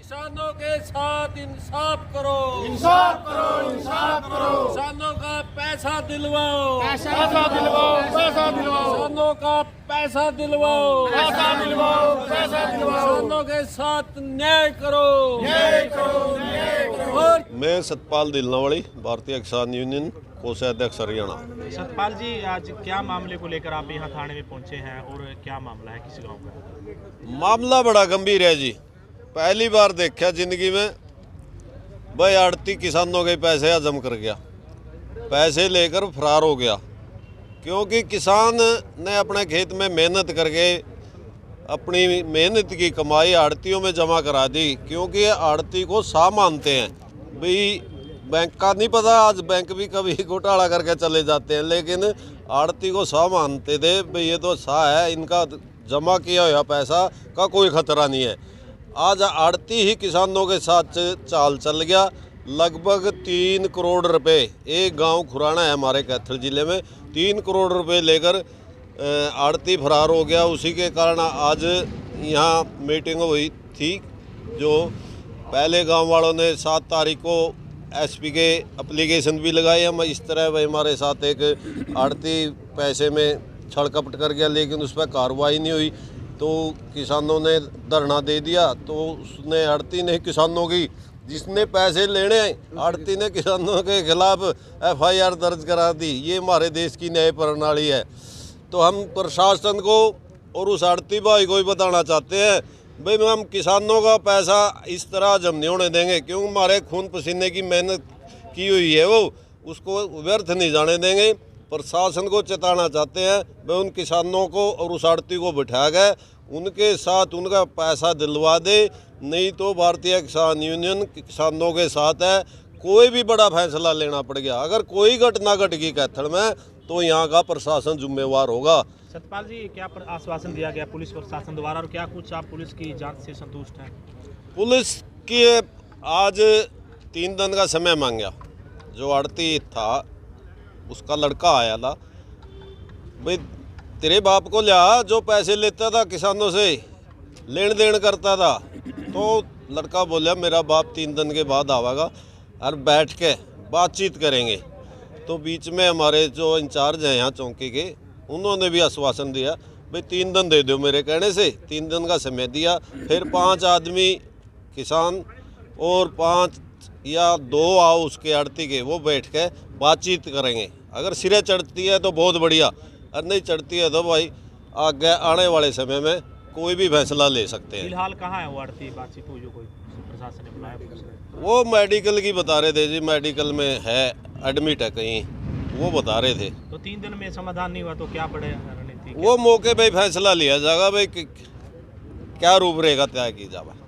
किसानों के साथ इंसाफ करो, इंसाफ करो, इंसाफ करो। किसानों का पैसा दिलवाओ, पैसा दिलवाओ, पैसा दिलवाओ, किसानों का पैसा दिलवाओ, पैसा दिलवाओ, पैसा दिलवाओ। किसानों के साथ न्याय करो, न्याय करो, न्याय करो। और मैं सतपाल दिलनावाड़ी, भारतीय किसान यूनियन कोषाध्यक्ष हरियाणा। सतपाल जी, आज क्या मामले को लेकर आप यहाँ थाने में पहुँचे हैं और क्या मामला है, किस गांव का? मामला बड़ा गंभीर है जी। पहली बार देखा जिंदगी में भाई आड़ती किसानों के पैसे हजम कर गया, पैसे लेकर फरार हो गया। क्योंकि किसान ने अपने खेत में मेहनत करके अपनी मेहनत की कमाई आड़तियों में जमा करा दी। क्योंकि आड़ती को शाह मानते हैं भाई, बैंक का नहीं पता, आज बैंक भी कभी घोटाला करके चले जाते हैं, लेकिन आड़ती को शाह मानते थे भाई, ये तो शाह है, इनका जमा किया हुआ पैसा का कोई खतरा नहीं है। आज आड़ती ही किसानों के साथ चाल चल गया। लगभग 3 करोड़ रुपए, एक गांव खुराना है हमारे कैथल ज़िले में, 3 करोड़ रुपए लेकर आड़ती फरार हो गया। उसी के कारण आज यहाँ मीटिंग हुई थी। जो पहले गांव वालों ने 7 तारीख को एसपी के एप्लीकेशन भी लगाए, हम इस तरह भाई हमारे साथ एक आड़ती पैसे में छल कपट कर गया, लेकिन उस पर कार्रवाई नहीं हुई। तो किसानों ने धरना दे दिया, तो उसने आड़ती ने किसानों की, जिसने पैसे लेने आड़ती ने किसानों के खिलाफ FIR दर्ज करा दी। ये हमारे देश की न्याय प्रणाली है। तो हम प्रशासन को और उस आड़ती भाई को भी बताना चाहते हैं भाई, हम किसानों का पैसा इस तरह हजम नहीं होने देंगे। क्योंकि हमारे खून पसीने की मेहनत की हुई है, वो उसको व्यर्थ नहीं जाने देंगे। प्रशासन को चेताना चाहते हैं भाई, उन किसानों को और उस आड़ती को बिठा गए, उनके साथ उनका पैसा दिलवा दे, नहीं तो भारतीय किसान यूनियन किसानों के साथ है। कोई भी बड़ा फैसला लेना पड़ गया, अगर कोई घटना घट गई कैथल में, तो यहाँ का प्रशासन जिम्मेवार होगा। सतपाल जी, क्या आश्वासन दिया गया पुलिस प्रशासन द्वारा और क्या कुछ आप पुलिस की जांच से संतुष्ट हैं? पुलिस की आज 3 दिन का समय मांगा। जो आड़ती था उसका लड़का आया था, भाई तेरे बाप को लिया जो पैसे लेता था किसानों से, लेन देन करता था। तो लड़का बोला मेरा बाप 3 दिन के बाद आवेगा और बैठ के बातचीत करेंगे। तो बीच में हमारे जो इंचार्ज हैं यहाँ चौकी के, उन्होंने भी आश्वासन दिया भाई 3 दिन दे दो, मेरे कहने से 3 दिन का समय दिया। फिर 5 आदमी किसान और 5 या 2 आओ उसके आड़ती के, वो बैठ के बातचीत करेंगे। अगर सिरे चढ़ती है तो बहुत बढ़िया, और नहीं चढ़ती है तो भाई आगे आने वाले समय में कोई भी फैसला ले सकते हैं। फिलहाल कहाँ है वो आड़ती? बातचीत हुई जो कोई प्रशासन ने बुलाया पुलिस ने? वो मेडिकल की बता रहे थे जी, मेडिकल में है, एडमिट है कहीं, वो बता रहे थे। तो 3 दिन में समाधान नहीं हुआ तो क्या बड़े रणनीति? वो मौके पे फैसला लिया जाएगा भाई क्या रूपरेखा तय की जाए।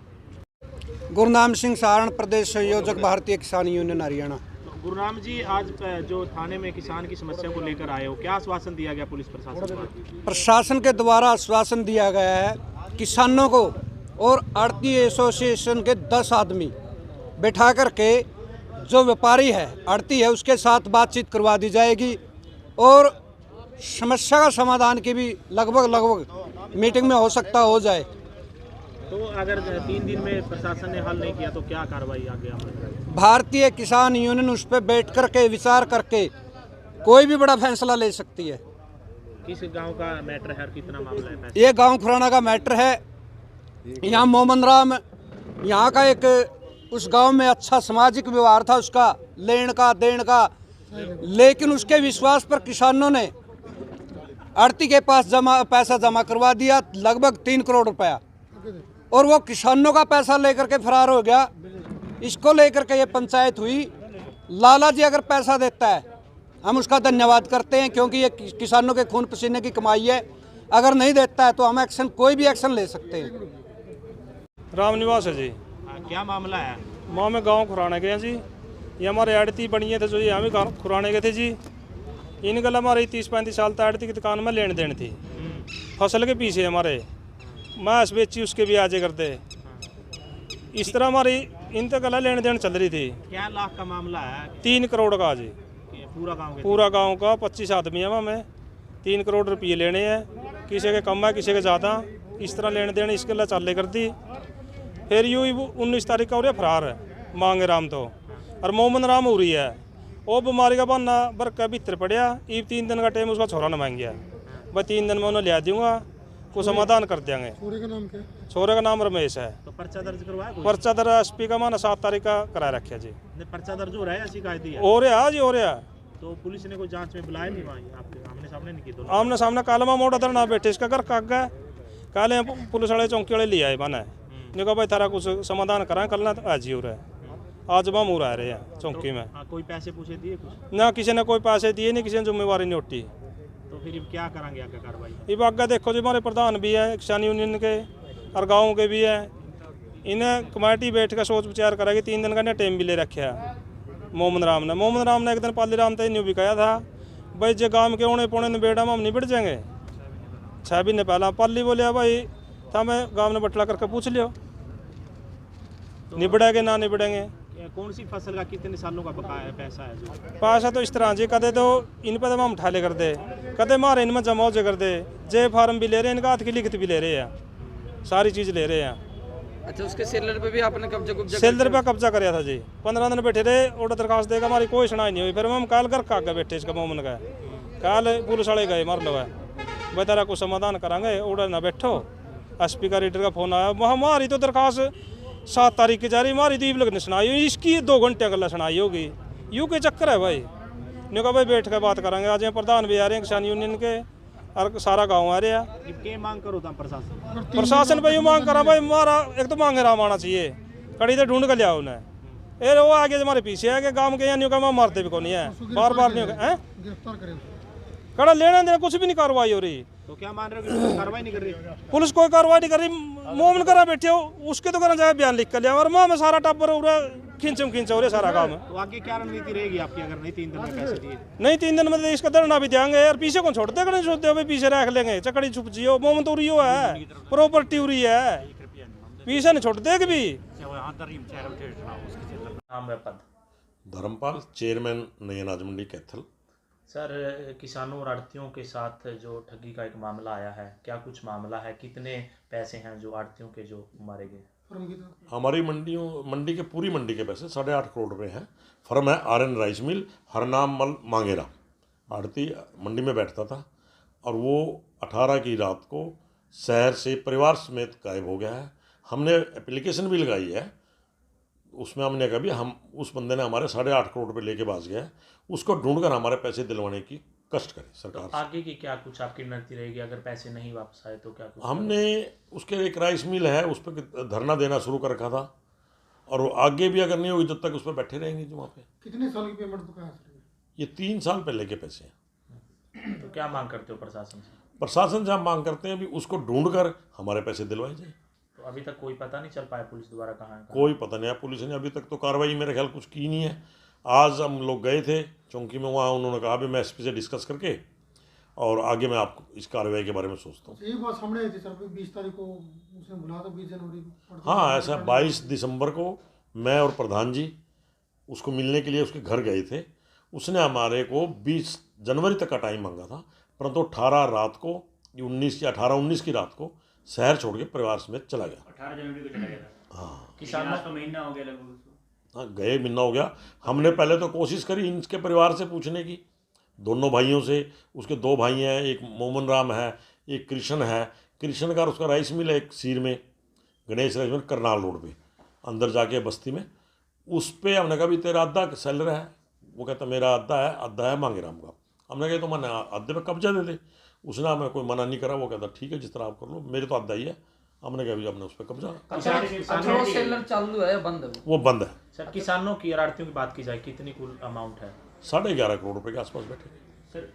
गुरनाम सिंह सारण, प्रदेश संयोजक, भारतीय किसान यूनियन हरियाणा। गुरुराम जी, आज जो थाने में किसान की समस्या को लेकर आए हो, क्या आश्वासन दिया गया पुलिस प्रशासन द्वारा? प्रशासन के द्वारा आश्वासन दिया गया है किसानों को और आड़ती एसोसिएशन के 10 आदमी बैठा करके, जो व्यापारी है आड़ती है उसके साथ बातचीत करवा दी जाएगी और समस्या का समाधान की भी लगभग मीटिंग में हो सकता हो जाए। तो अगर 3 दिन में प्रशासन ने हल नहीं किया तो क्या कार्रवाई आगे हमारी? भारतीय किसान यूनियन उस पर बैठ करके विचार करके कोई भी बड़ा फैसला ले सकती है। किस गांव का मैटर है और कितना मामला है? ये गांव खुराना का मैटर है। यहाँ मोहम्मद राम, यहाँ का एक उस गांव में अच्छा सामाजिक व्यवहार था उसका, लेन का देन का, लेकिन उसके विश्वास पर किसानों ने आड़ती के पास पैसा जमा करवा दिया, लगभग 3 करोड़ रुपया, और वो किसानों का पैसा लेकर के फरार हो गया। इसको लेकर के ये पंचायत हुई। लाला जी अगर पैसा देता है हम उसका धन्यवाद करते हैं, क्योंकि ये किसानों के खून पसीने की कमाई है। अगर नहीं देता है तो हम एक्शन, कोई भी एक्शन ले सकते हैं। राम निवास है जी। क्या मामला है? माँ में गांव खुराने के हैं जी। ये हमारे आड़ती बनिए थे जो ये हमें गाँव खुराने के थे जी। इन गल हमारी 30-35 साल तक आड़ती की दुकान में लेन देन थी। फसल के पीछे हमारे मांस बेची उसके भी आजे करते। इस तरह हमारी इन तक गला लेन देन चल रही थी। क्या लाख का मामला है? 3 करोड़ का जी। पूरा गांव का 25 आदमी है हमें 3 करोड़ रुपये लेने हैं। किसी के कम है किसी के ज़्यादा, इस तरह लेन देन इसके लिए चाले कर दी। फिर यूं ही 19 तारीख का हो रहा फरार है मांगे राम तो, और मोहम्मद राम हो रही है वो बीमारी का बहाना बर का भीतर पड़िया। ये 3 दिन का टाइम उसका छोरा न मांग गया, भाई 3 दिन में उन्हें लिया दूंगा, को समाधान कर देंगे। छोरे का नाम क्या? छोरे का नाम रमेश है। तो पर्चा दर्ज करवाया कोई? पर्चा दर्ज एसपी का माना 7 तारीख का करा रखा जी। नहीं, पर्चा दर्ज हो रहा है या शिकायत ही है? हो रहा जी, हो रहा। तो पुलिस ने कोई जांच में बुलाया नहीं वहाँ आपके आमने सामने नहीं की? दोनों आमने सामने कालमा मोड़ा धरना बैठे, इसका घर काग गए काले पुलिस वाले चौंकी वाले ले आए बना ने कहा भाई थारा कुछ समाधान करा कल ना, तो आज ही हो रहा है। आज बम हो रहे हैं चौंकी में। हाँ, कोई पैसे पूछे दिए कुछ? ना किसी ने कोई पैसे दिए, नहीं किसी ने जिम्मेवारी नहीं उठी। तो फिर क्या करेंगे आगे कार्रवाई? ये आगे देखो जी, हमारे प्रधान भी है किसान यूनियन के और गाँव के भी है, इन्हें कमेटी बैठ कर सोच विचार करेगी। 3 दिन का ने टाइम भी ले रखा है मोहम्मद राम ने एक दिन पाली राम तक न्यू भी कहा था भाई जे गाँव के ओने पौने ने बेड़ा में हम नहीं बैठ जाएंगे। 6 महीने पहला पाली बोलिया भाई था मैं गाँव ने बटला करके पूछ लियो निबड़ेंगे ना निबड़ेंगे। कौन सी फसल का कितने सालों का बकाया है पैसा है जो? पैसा तो इस तरह जी, कदे तो इन पर हम ठाले कर दे, कदे मारे इनमें जमा हो कर दे, जे फार्म भी ले रहे हैं, इनका हाथ की लिखत भी ले रहे हैं, सारी चीज़ ले रहे हैं। अच्छा, उसके सेलर पे भी आपने कब्जा सेलर पे कब्जा कराया था जी। 15 दिन बैठे रहे, ऑर्डर दरखास्त देगा, हमारी कोई सुनाई नहीं हुई। फिर हम काल घर काग बैठे इसका मोमन का, काल पुलिस वाले गए मार लो भाई तेरा कुछ समाधान करांगे, ऑर्डर ना बैठो। एसपी का रीडर का फोन आया, हमारी तो दरखास्त 7 तारीख की जा रही, हमारी दीप लोग ने सुनाई हुई, इसकी 2 घंटे गला सुनाई होगी। यूँ के चक्कर है भाई। ने कहा भाई बैठ कर बात करेंगे। आज यहाँ प्रधान भी आ रहे हैं किसान यूनियन के और सारा गांव आ रहा है। क्या मांग करो था प्रशासन? प्रशासन भाई मांग करा भाई, हमारा एक तो मांगे राम आना चाहिए, कड़ी तो ढूंढ कर लिया उन्हें। ये वो आगे हमारे पीछे है कि गांव के यहाँ नहीं होगा, मारते भी को नहीं है, बार बार नहीं होगा। गिरफ्तार करें कड़ा लेना देना कुछ भी नहीं कार्रवाई हो रही। तो क्या मान रहे हो कि पुलिस कार्रवाई नहीं कर रही? पुलिस कोई कार्रवाई नहीं कर रही। मोमन करा बैठे हो, उसके तो करना जाए बयान लिख कर लिया, और माँ में सारा टब्बर हो रहा खिंचम खिंच हो रहा सारा काम। तो आगे क्या रणनीति रहेगी आपकी अगर नहीं 3 दिन में पैसे दिए? नहीं 3 दिन में तो इसका धरना भी देंगे यार, पीछे कौन छोड़ते हैं? सोचते हो भाई पीछे रख लेंगे, चकड़ी छुप जियो, मोमन तो उरी है, प्रॉपर्टी उरी है, पीछे नहीं छोड़ते कभी। धर्मपाल, चेयरमैन नई अनाज मंडी कैथल। सर, किसानों और आड़तियों के साथ जो ठगी का एक मामला आया है, क्या कुछ मामला है? कितने पैसे हैं जो आड़तियों के जो मारे गए? हमारी मंडी के पूरी मंडी के पैसे 8.5 करोड़ रुपए हैं। फर्म है RN राइस मिल, हरनाम मल मांगेरा। आड़ती मंडी में बैठता था और वो 18 की रात को शहर से परिवार समेत गायब हो गया है। हमने एप्लीकेशन भी लगाई है, उसमें हमने कहा भी हम उस बंदे ने हमारे 8.5 करोड़ रुपए लेके भाग गया है, उसको ढूंढकर हमारे पैसे दिलवाने की कष्ट करें सरकार। तो आगे की क्या कुछ आपकी रणनीति रहेगी अगर पैसे नहीं वापस आए तो? क्या कुछ हमने उसके एक राइस मिल है, उस पर धरना देना शुरू कर रखा था, और वो आगे भी अगर नहीं होगी जब तक उस पर बैठे रहेंगे जो वहाँ पे। कितने साल की पेमेंट तो कहाँ से? ये 3 साल पहले के पैसे हैं। तो क्या मांग करते हो प्रशासन से? प्रशासन से हम मांग करते हैं भी उसको ढूंढकर हमारे पैसे दिलवाए जाए। तो अभी तक कोई पता नहीं चल पाया पुलिस द्वारा कहाँ है? कोई पता नहीं है, पुलिस ने अभी तक तो कार्रवाई मेरे ख्याल कुछ की नहीं है। आज हम लोग गए थे चौंकी में, वहाँ उन्होंने कहा भी मैं SP से डिस्कस करके और आगे मैं आपको इस कार्रवाई के बारे में सोचता हूँ। ये बात सामने आई थी सर, 20 तारीख को उसने बुलाया था, 20 जनवरी को। हाँ, ऐसा 22 दिसंबर को मैं और प्रधान जी उसको मिलने के लिए उसके घर गए थे। उसने हमारे को 20 जनवरी तक का टाइम मांगा था, परंतु 18 रात को 19 या 18-19 की रात को शहर छोड़ के परिवार समेत चला गया। 18 जनवरी को चला गया था। हाँ, किसानों का महीना हो गया लगभग। हाँ, गए महीना हो गया। हमने पहले तो कोशिश करी इनके परिवार से पूछने की, दोनों भाइयों से। उसके 2 भाई हैं, एक मोमन राम है, एक कृष्ण है। कृष्ण का उसका राइस मिल है एक सीर में, Ganesh rice mill, Karnal road पे अंदर जाके बस्ती में। उस पर हमने कहा भी तेरा अद्धा सेलर है, वो कहता मेरा अद्धा है मांगे राम का। हमने कहा तो मैंने अद्धे पे कब्जा दे दे। उसने हमें कोई मना नहीं करा, वो कहता ठीक है जिस तरह आप कर लो, मेरे तो अद्धा ही है। हमने कहा भी हमने उस पर कब्जा। अच्छा, वो सेलर चालू है बंद है? वो बंद है। सर, किसानों की और आड़तियों की बात की जाए, कितनी कुल अमाउंट है? 11.5 करोड़ रुपए के आसपास बैठे। सर,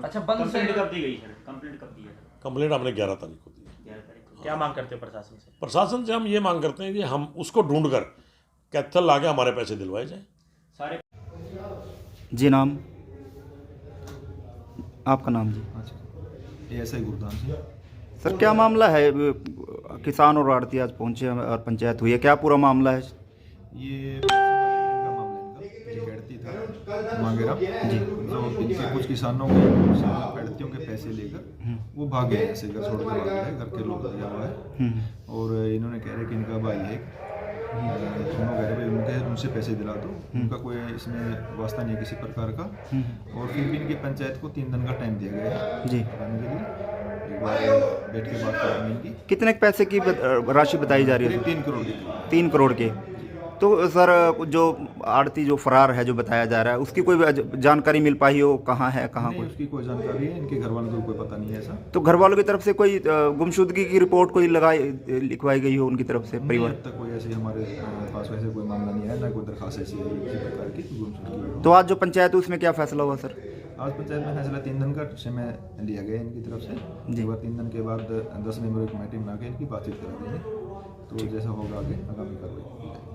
अच्छा, बंद कंप्लेंट कब दी गई सर? कंप्लेंट कब दी है? कंप्लेंट हमने 11 तारीख को दी। 11 तारीख को। क्या मांग करते हो प्रशासन से? प्रशासन से हम ये मांग करते हैं कि हम उसको ढूंढकर कैथल लाके हमारे पैसे दिलवाए जाए। सारे जी नाम आपका नाम जी? ऐसा ही गुरदान जी। सर, क्या मामला है? किसान और आड़ती आज पहुंचे और पंचायत हुई है, क्या पूरा मामला है? ये का मामला इनका, ये गढ़ती था मांगे राम जी, जो इनके कुछ किसानों के आड़तियों के पैसे लेकर वो भाग गए, ऐसे घर छोड़ के भाग गए, घर के लोग दिया हुआ है। और इन्होंने कह रहे कि इनका भाई है, दोनों कह रहे भाई उनसे पैसे दिला दो, उनका कोई इसमें वास्ता नहीं है किसी प्रकार का। और फिर भी इनकी पंचायत को 3 दिन का टाइम दिया गया है जी बताने के लिए, एक बार बैठ के बात करेंगे इनकी। कितने पैसे की राशि बताई जा रही है? 3 करोड़ की। 3 करोड़ के। तो सर जो आड़ती जो फरार है जो बताया जा रहा है, उसकी कोई जानकारी मिल पाई हो, कहाँ है कहाँ नहीं, उसकी कोई जानकारी है, इनके घर वालों को कोई पता नहीं है ऐसा। तो घर वालों की तरफ से कोई गुमशुदगी की रिपोर्ट कोई लिखवाई गई हो उनकी तरफ से परिवार? अब तक कोई ऐसे हमारे पास वैसे कोई मामला नहीं है, ना कोई दरखास्त ऐसी है किसी प्रकार की गुमशुदगी। तो आज जो पंचायत है उसमें क्या फैसला हुआ सर? आज पंचायत में फैसला 3 दिन का समय लिया गया इनकी तरफ से जी। 3 दिन के बाद 10 मेंबर की कमेटी बना के इनकी बातचीत करा देंगे, तो जैसा होगा आगे आगामी कार्रवाई।